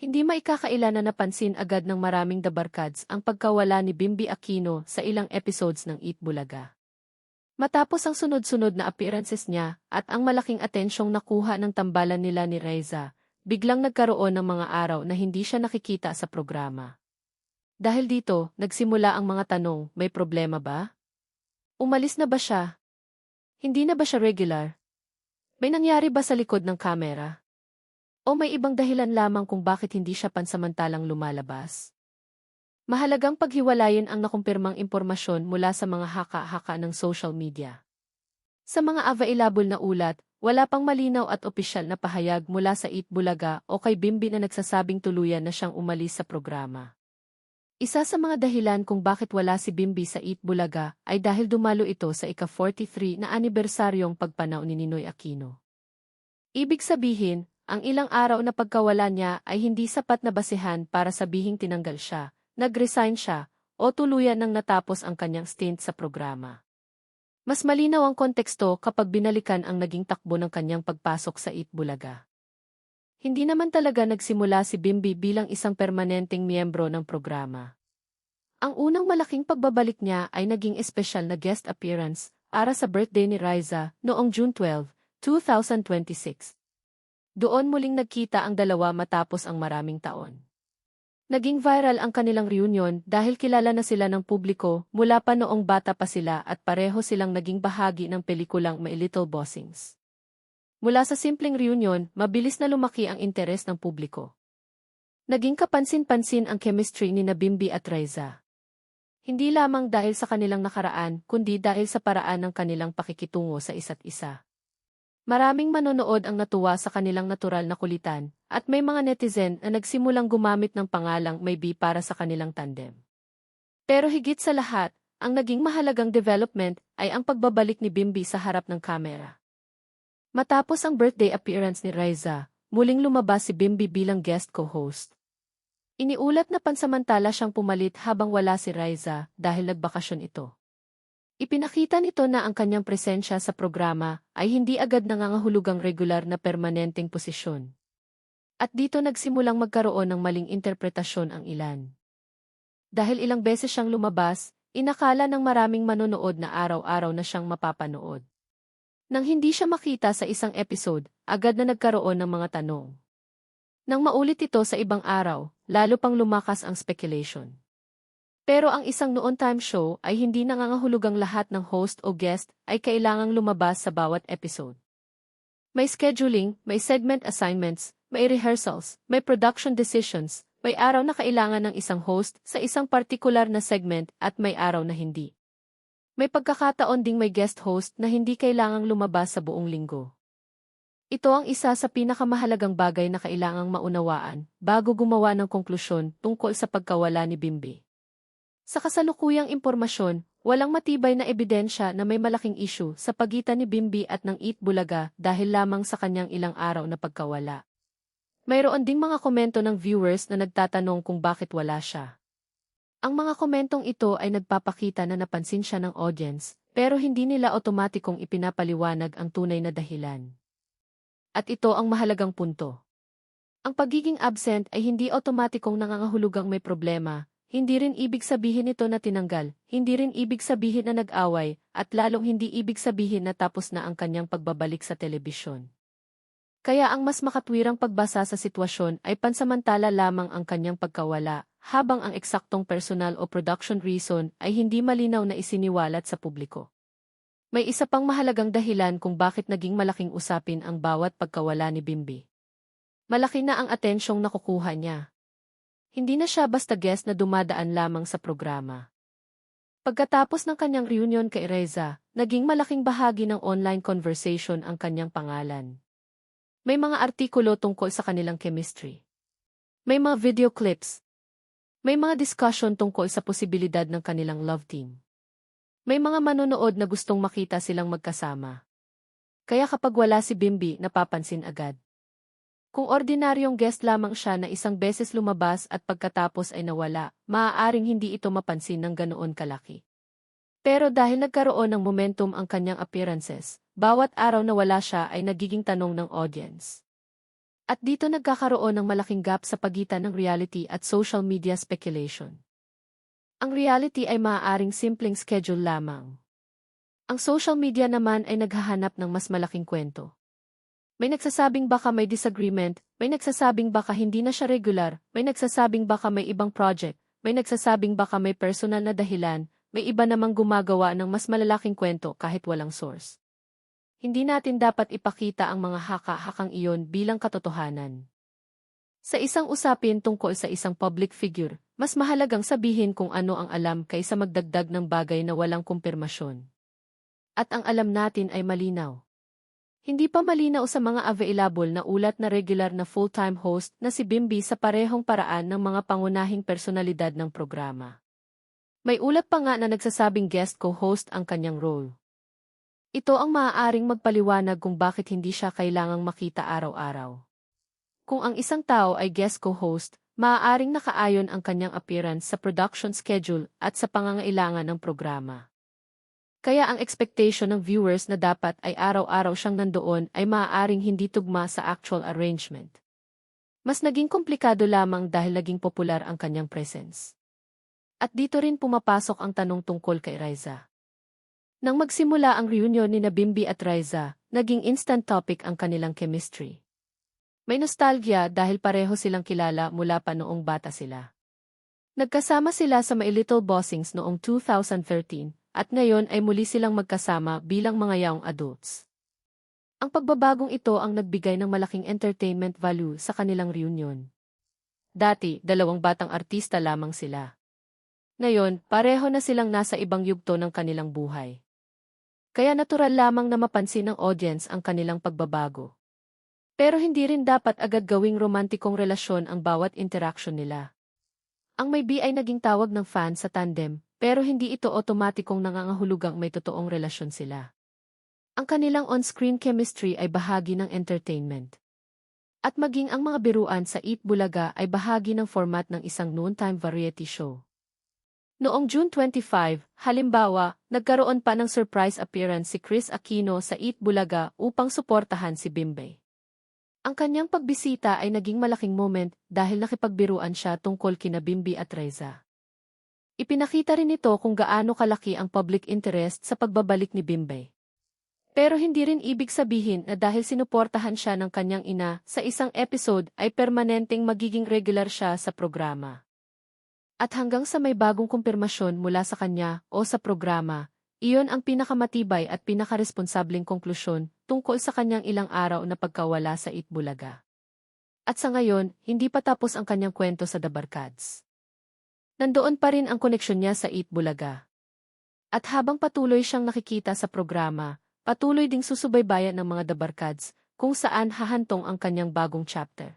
Hindi maikakaila na napansin agad ng maraming dabarkads ang pagkawala ni Bimby Aquino sa ilang episodes ng Eat Bulaga. Matapos ang sunod-sunod na appearances niya at ang malaking atensyong nakuha ng tambalan nila ni Raiza, biglang nagkaroon ng mga araw na hindi siya nakikita sa programa. Dahil dito, nagsimula ang mga tanong, may problema ba? Umalis na ba siya? Hindi na ba siya regular? May nangyari ba sa likod ng kamera? O may ibang dahilan lamang kung bakit hindi siya pansamantalang lumalabas? Mahalagang paghiwalayin ang nakumpirmang impormasyon mula sa mga haka-haka ng social media. Sa mga available na ulat, wala pang malinaw at opisyal na pahayag mula sa Eat Bulaga o kay Bimby na nagsasabing tuluyan na siyang umalis sa programa. Isa sa mga dahilan kung bakit wala si Bimby sa Eat Bulaga ay dahil dumalo ito sa ika-43 na anibersaryong pagpanaw ni Ninoy Aquino. Ibig sabihin, ang ilang araw na pagkawala niya ay hindi sapat na basehan para sabihing tinanggal siya, nag-resign siya, o tuluyan nang natapos ang kanyang stint sa programa. Mas malinaw ang konteksto kapag binalikan ang naging takbo ng kanyang pagpasok sa Eat Bulaga. Hindi naman talaga nagsimula si Bimby bilang isang permanenteng miyembro ng programa. Ang unang malaking pagbabalik niya ay naging espesyal na guest appearance para sa birthday ni Raiza noong June 12, 2026. Doon muling nagkita ang dalawa matapos ang maraming taon. Naging viral ang kanilang reunion dahil kilala na sila ng publiko mula pa noong bata pa sila at pareho silang naging bahagi ng pelikulang My Little Bossings. Mula sa simpleng reunion, mabilis na lumaki ang interes ng publiko. Naging kapansin-pansin ang chemistry ni Bimby at Raiza. Hindi lamang dahil sa kanilang nakaraan, kundi dahil sa paraan ng kanilang pakikitungo sa isa't isa. Maraming manonood ang natuwa sa kanilang natural na kulitan, at may mga netizen na nagsimulang gumamit ng pangalang Maybe para sa kanilang tandem. Pero higit sa lahat, ang naging mahalagang development ay ang pagbabalik ni Bimby sa harap ng kamera. Matapos ang birthday appearance ni Raiza, muling lumabas si Bimby bilang guest co-host. Iniulat na pansamantala siyang pumalit habang wala si Raiza dahil nagbakasyon ito. Ipinakita nito na ang kanyang presensya sa programa ay hindi agad nangangahulugang regular na permanenteng posisyon. At dito nagsimulang magkaroon ng maling interpretasyon ang ilan. Dahil ilang beses siyang lumabas, inakala ng maraming manonood na araw-araw na siyang mapapanood. Nang hindi siya makita sa isang episode, agad na nagkaroon ng mga tanong. Nang maulit ito sa ibang araw, lalo pang lumakas ang speculation. Pero ang isang noon-time show ay hindi nangangahulugang lahat ng host o guest ay kailangang lumabas sa bawat episode. May scheduling, may segment assignments, may rehearsals, may production decisions, may araw na kailangan ng isang host sa isang partikular na segment at may araw na hindi. May pagkakataon ding may guest host na hindi kailangang lumabas sa buong linggo. Ito ang isa sa pinakamahalagang bagay na kailangang maunawaan bago gumawa ng konklusyon tungkol sa pagkawala ni Bimby. Sa kasalukuyang impormasyon, walang matibay na ebidensya na may malaking issue sa pagitan ni Bimby at ng Eat Bulaga dahil lamang sa kanyang ilang araw na pagkawala. Mayroon ding mga komento ng viewers na nagtatanong kung bakit wala siya. Ang mga komentong ito ay nagpapakita na napansin siya ng audience, pero hindi nila otomatikong ipinapaliwanag ang tunay na dahilan. At ito ang mahalagang punto. Ang pagiging absent ay hindi otomatikong nangangahulugang may problema. Hindi rin ibig sabihin ito na tinanggal, hindi rin ibig sabihin na nag-away, at lalong hindi ibig sabihin na tapos na ang kanyang pagbabalik sa telebisyon. Kaya ang mas makatwirang pagbasa sa sitwasyon ay pansamantala lamang ang kanyang pagkawala, habang ang eksaktong personal o production reason ay hindi malinaw na isiniwalat sa publiko. May isa pang mahalagang dahilan kung bakit naging malaking usapin ang bawat pagkawala ni Bimby. Malaki na ang atensyong nakukuha niya. Hindi na siya basta guest na dumadaan lamang sa programa. Pagkatapos ng kanyang reunion kay Raiza, naging malaking bahagi ng online conversation ang kanyang pangalan. May mga artikulo tungkol sa kanilang chemistry. May mga video clips. May mga discussion tungkol sa posibilidad ng kanilang love team. May mga manonood na gustong makita silang magkasama. Kaya kapag wala si Bimby, napapansin agad. Kung ordinaryong guest lamang siya na isang beses lumabas at pagkatapos ay nawala, maaaring hindi ito mapansin ng ganoon kalaki. Pero dahil nagkaroon ng momentum ang kanyang appearances, bawat araw na wala siya ay nagiging tanong ng audience. At dito nagkakaroon ng malaking gap sa pagitan ng reality at social media speculation. Ang reality ay maaaring simpleng schedule lamang. Ang social media naman ay naghahanap ng mas malaking kwento. May nagsasabing baka may disagreement, may nagsasabing baka hindi na siya regular, may nagsasabing baka may ibang project, may nagsasabing baka may personal na dahilan, may iba namang gumagawa ng mas malalaking kwento kahit walang source. Hindi natin dapat ipakita ang mga haka-hakang iyon bilang katotohanan. Sa isang usapin tungkol sa isang public figure, mas mahalagang sabihin kung ano ang alam kaysa magdagdag ng bagay na walang kumpirmasyon. At ang alam natin ay malinaw. Hindi pa malinaw sa mga available na ulat na regular na full-time host na si Bimby sa parehong paraan ng mga pangunahing personalidad ng programa. May ulat pa nga na nagsasabing guest co-host ang kanyang role. Ito ang maaaring magpaliwanag kung bakit hindi siya kailangang makita araw-araw. Kung ang isang tao ay guest co-host, maaaring nakaayon ang kanyang appearance sa production schedule at sa pangangailangan ng programa. Kaya ang expectation ng viewers na dapat ay araw-araw siyang nandoon ay maaaring hindi tugma sa actual arrangement. Mas naging komplikado lamang dahil naging popular ang kanyang presence. At dito rin pumapasok ang tanong tungkol kay Riza. Nang magsimula ang reunion ni Bimby at Riza, naging instant topic ang kanilang chemistry. May nostalgia dahil pareho silang kilala mula pa noong bata sila. Nagkasama sila sa My Little Bossings noong 2013, at ngayon ay muli silang magkasama bilang mga young adults. Ang pagbabagong ito ang nagbigay ng malaking entertainment value sa kanilang reunion. Dati, dalawang batang artista lamang sila. Ngayon, pareho na silang nasa ibang yugto ng kanilang buhay. Kaya natural lamang na mapansin ng audience ang kanilang pagbabago. Pero hindi rin dapat agad gawing romantikong relasyon ang bawat interaction nila. Ang may B ay naging tawag ng fan sa tandem, pero hindi ito otomatikong nangangahulugang may totoong relasyon sila. Ang kanilang on-screen chemistry ay bahagi ng entertainment. At maging ang mga biruan sa Eat Bulaga ay bahagi ng format ng isang noontime variety show. Noong June 25, halimbawa, nagkaroon pa ng surprise appearance si Chris Aquino sa Eat Bulaga upang suportahan si Bimby. Ang kanyang pagbisita ay naging malaking moment dahil nakipagbiruan siya tungkol kina Bimby at Riza. Ipinakita rin ito kung gaano kalaki ang public interest sa pagbabalik ni Bimby. Pero hindi rin ibig sabihin na dahil sinuportahan siya ng kanyang ina sa isang episode ay permanenteng magiging regular siya sa programa. At hanggang sa may bagong kumpirmasyon mula sa kanya o sa programa, iyon ang pinakamatibay at pinakaresponsableng konklusyon tungkol sa kanyang ilang araw na pagkawala sa Eat Bulaga. At sa ngayon, hindi pa tapos ang kanyang kwento sa The Barkads. Nandoon pa rin ang koneksyon niya sa Eat Bulaga. At habang patuloy siyang nakikita sa programa, patuloy ding susubaybayan ng mga The Barkads kung saan hahantong ang kanyang bagong chapter.